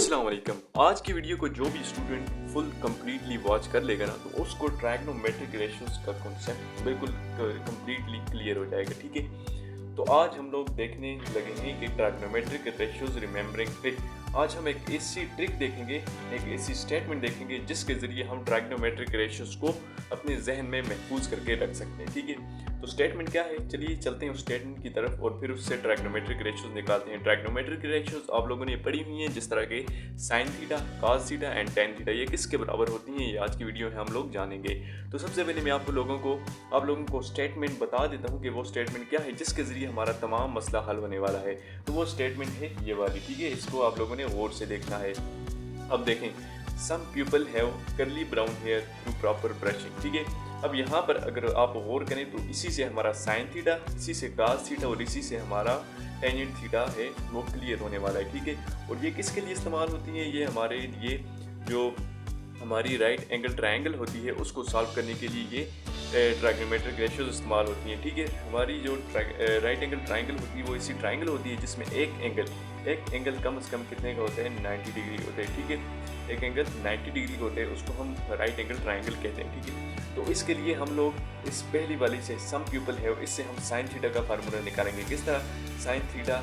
अस्सलाम वालेकुम। आज की वीडियो को जो भी स्टूडेंट फुल कंप्लीटली वॉच कर लेगा ना तो उसको ट्रायग्नोमेट्रिक रेशियोज का कॉन्सेप्ट बिल्कुल कंप्लीटली क्लियर हो जाएगा। ठीक है, तो आज हम लोग देखने लगे हैं कि ट्रायग्नोमेट्रिक रेशियोज रिमेंबरिंग ट्रिक। आज हम एक ऐसी ट्रिक देखेंगे, एक ऐसी स्टेटमेंट देखेंगे जिसके ज़रिए हम ट्रायग्नोमेट्रिक रेशियोज को अपने जहन में महफूज करके रख सकते हैं। ठीक है, तो स्टेटमेंट क्या है, चलिए चलते हैं उस स्टेटमेंट की तरफ और फिर उससे ट्रायग्नोमेट्रिक रेशियोज निकालते हैं। ट्रायग्नोमेट्रिक रेशियोज आप लोगों ने पढ़ी हुई हैं, जिस तरह के sine theta, cos theta and tan theta, ये किसके बराबर होती हैं, ये आज की वीडियो में हम लोग जानेंगे। तो सबसे पहले मैं आप लोगों को स्टेटमेंट बता देता हूँ कि वो स्टेटमेंट क्या है जिसके ज़रिए हमारा तमाम मसला हल होने वाला है। तो वो स्टेटमेंट है ये वाली। ठीक है, इसको आप लोगों ने गौर से देखना है। अब देखें, some people have curly brown hair through proper brushing. ठीक है, अब यहाँ पर अगर आप गौर करें तो इसी से हमारा साइन थीटा, इसी से कॉस थीटा और इसी से हमारा टेंजेंट थीटा है वो क्लियर होने वाला है। ठीक है, और ये किसके लिए इस्तेमाल होती है, ये हमारे लिए जो हमारी राइट एंगल ट्रायंगल होती है उसको सॉल्व करने के लिए ये ट्रायग्नोमेट्रिक रेशियोज इस्तेमाल होती हैं। ठीक है, हमारी जो राइट एंगल ट्रायंगल होती है वो इसी ट्रायंगल होती है जिसमें एक एंगल कम से कम कितने का होता है, 90 डिग्री होता है। ठीक है, एक एंगल 90 डिग्री का होता है, उसको हम राइट एंगल ट्रायंगल कहते हैं। ठीक है, तो इसके लिए हम लोग इस पहली वाली से सम पीपल है, इससे हम साइन थीटा का फार्मूला निकालेंगे। किस तरह, साइन थीटा,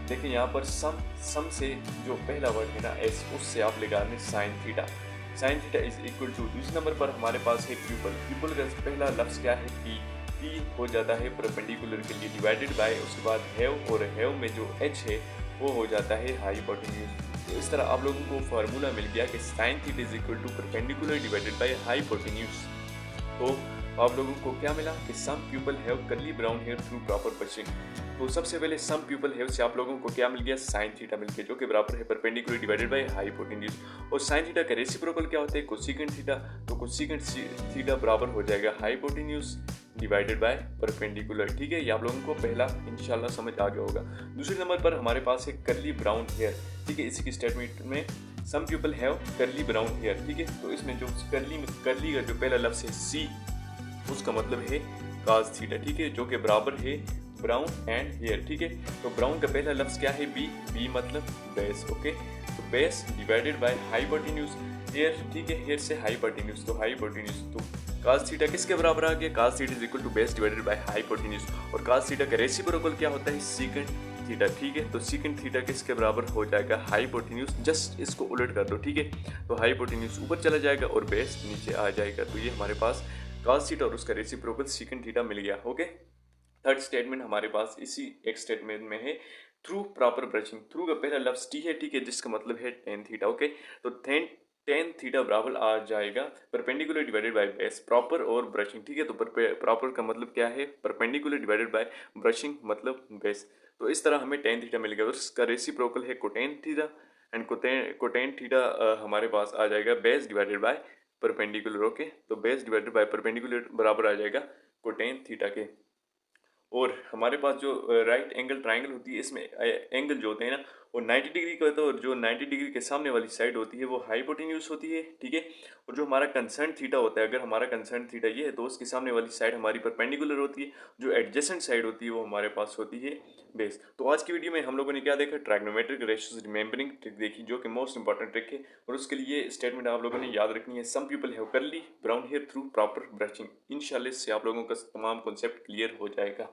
देखिए यहाँ पर सम से जो पहला वर्ड है ना एस, उससे आप लगा लें sine theta. Sine theta is equal to, इस नंबर पर हमारे पास है प्यूपल का पहला लफ्ज़ क्या है, पी हो जाता है परपेंडिकुलर के लिए, डिवाइडेड बाय उसके बाद हैव, और हैव में जो एच है वो हो जाता है हाइपोटेन्यूज। तो इस तरह आप लोगों को फार्मूला मिल गया कि sine theta is equal to perpendicular divided by hypotenuse. तो आप लोगों को क्या मिला कि some people have curly brown hair through proper brushing. तो सबसे पहले सम पीपल हैव से आप लोगों को क्या मिल गया, साइन थीटा मिल गया, जो कि बराबर है परपेंडिकुलर डिवाइडेड बाय हाइपोटेन्यूज। और साइन थीटा का रेसिप्रोकल क्या होता है, कोसेकेंट थीटा। तो कोसेकेंट थीटा बराबर हो जाएगा हाइपोटेन्यूज डिवाइडेड बाय परपेंडिकुलर। ठीक है, ये आप लोगों को पहला इंशाल्लाह समझ आ गया होगा। दूसरे नंबर पर हमारे पास है करली ब्राउन हेयर। ठीक है, इसी की स्टेटमेंट में सम people have curly brown hair. ठीक है, तो इसमें जो करली का जो पहला लफ्ज़ है सी, उसका मतलब है काज थीटा। ठीक है, जो कि बराबर है ब्राउन एंड हेयर। ठीक है, तो ब्राउन का पहला लफ्ज़ क्या है, बी मतलब बेस। ओके, तो base divided by hypotenuse, hair. ठीक है, हेयर से हाइपोटेन्यूज, तो हाइपोटेन्यूज, तो काज थीटा किसके बराबर आ गया, cos theta is equal to base divided by hypotenuse. और काज थीटा का रेसिप्रोकल क्या होता है, सीकेंट थीटा। ठीक है, तो सीकेंट थीटा किसके बराबर हो जाएगा, हाइपोटेन्यूज। जस्ट इसको उलट कर दो। ठीक है, तो हाइपोटेन्यूज ऊपर चला जाएगा और बेस नीचे आ जाएगा। तो ये हमारे पास कॉस थीटा और उसका रेसिप्रोकल सीकेंट थीटा मिल गया। ओके, थर्ड स्टेटमेंट हमारे पास इसी एक स्टेटमेंट में है, थ्रू प्रॉपर ब्रशिंग। थ्रू का पहला लफ्ज़ टी है। ठीक है, जिसका मतलब है टेन थीटा। ओके, तो टेन थीटा बराबर आ जाएगा perpendicular divided by base, proper और ब्रशिंग। ठीक है, तो प्रॉपर का मतलब क्या है, परपेंडिकुलर डिवाइडेड बाय ब्रशिंग मतलब बेस। तो इस तरह हमें टेन थीटा मिल गया और इसका रेसिप्रोकल है कोटेन थीटा, एंड कोटेन थीटा हमारे पास आ जाएगा base divided by perpendicular. Okay, तो बेस डिवाइडेड बाय परपेंडिकुलर बराबर आ जाएगा कोटेन थीटा के। और हमारे पास जो राइट एंगल ट्रायंगल होती है, इसमें एंगल जो होते हैं ना वो 90 डिग्री का होता है, और जो 90 डिग्री के सामने वाली साइड होती है वो हाइपोटेन्यूज होती है। ठीक है, और जो हमारा कंसर्न थीटा होता है, अगर हमारा कंसर्न थीटा ये है तो उसके सामने वाली साइड हमारी परपेंडिकुलर होती है, जो एडजेसेंट साइड होती है वो हमारे पास होती है बेस। तो आज की वीडियो में हम लोगों ने क्या देखा, ट्रायग्नोमेट्रिक रेशियोज रिमेंबरिंग ट्रिक देखी, जो कि मोस्ट इंपॉर्टेंट ट्रिक है। और उसके लिए स्टेटमेंट आप लोगों ने याद रखनी है, some people have curly brown hair through proper brushing. इंशाल्लाह इससे आप लोगों का तमाम कॉन्सेप्ट क्लियर हो जाएगा।